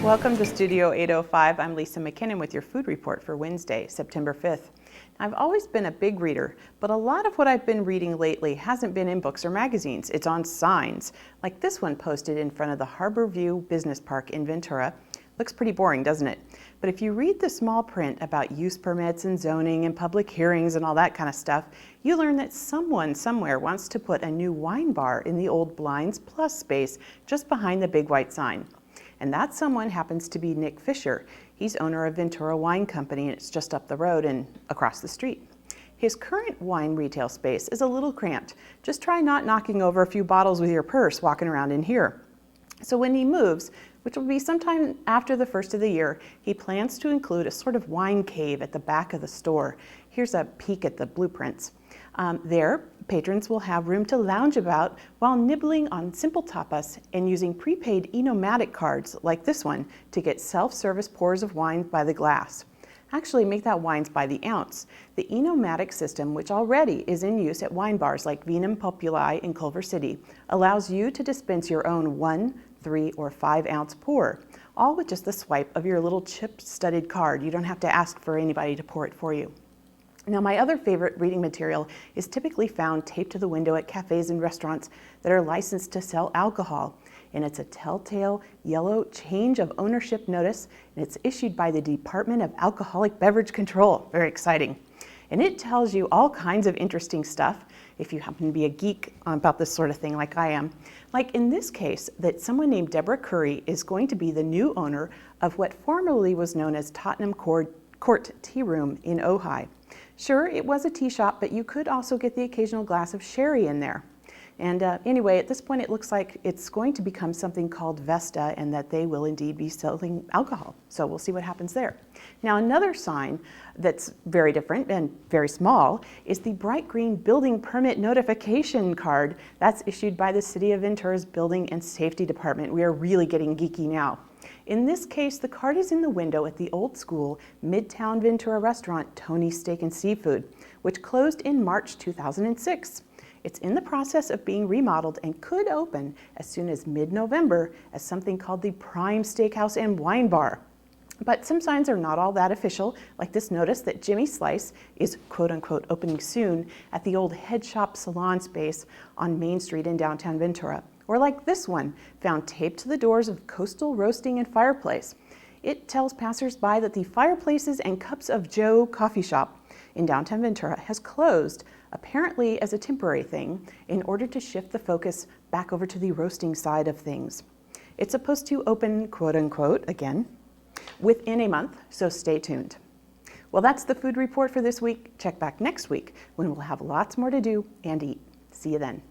Welcome to Studio 805. I'm Lisa McKinnon with your food report for Wednesday, September 5th. I've always been a big reader, but a lot of what I've been reading lately hasn't been in books or magazines. It's on signs, like this one posted in front of the Harbor View Business Park in Ventura. Looks pretty boring, doesn't it? But if you read the small print about use permits and zoning and public hearings and all that kind of stuff, you learn that someone somewhere wants to put a new wine bar in the old Blinds Plus space just behind the big white sign. And that someone happens to be Nick Fisher. He's owner of Ventura Wine Company, and it's just up the road and across the street. His current wine retail space is a little cramped. Just try not knocking over a few bottles with your purse walking around in here. So when he moves, which will be sometime after the first of the year, he plans to include a sort of wine cave at the back of the store. Here's a peek at the blueprints. There, patrons will have room to lounge about while nibbling on simple tapas and using prepaid e-nomatic cards like this one to get self-service pours of wine by the glass. Actually, make that wines by the ounce. The e-nomatic system, which already is in use at wine bars like Vinum Populi in Culver City, allows you to dispense your own 1, 3, or 5 ounce pour, all with just the swipe of your little chip-studded card. You don't have to ask for anybody to pour it for you. Now, my other favorite reading material is typically found taped to the window at cafes and restaurants that are licensed to sell alcohol. And it's a telltale yellow change of ownership notice, and it's issued by the Department of Alcoholic Beverage Control. Very exciting. And it tells you all kinds of interesting stuff if you happen to be a geek about this sort of thing like I am. Like in this case, that someone named Deborah Curry is going to be the new owner of what formerly was known as Tottenham Court Tea Room in Ojai. Sure, it was a tea shop, but you could also get the occasional glass of sherry in there. And anyway, at this point, it looks like it's going to become something called Vesta, and that they will indeed be selling alcohol. So we'll see what happens there. Now, another sign that's very different and very small is the bright green building permit notification card that's issued by the City of Ventura's Building and Safety Department. We are really getting geeky now. In this case, the card is in the window at the old school Midtown Ventura restaurant, Tony's Steak and Seafood, which closed in March 2006. It's in the process of being remodeled and could open as soon as mid-November as something called the Prime Steakhouse and Wine Bar. But some signs are not all that official, like this notice that Jimmy Slice is quote-unquote opening soon at the old head shop salon space on Main Street in downtown Ventura. Or like this one, found taped to the doors of Coastal Roasting and Fireplace. It tells passersby that the Fireplaces and Cups of Joe coffee shop in downtown Ventura has closed, apparently as a temporary thing, in order to shift the focus back over to the roasting side of things. It's supposed to open, quote unquote, again, within a month, so stay tuned. Well, that's the food report for this week. Check back next week when we'll have lots more to do and eat. See you then.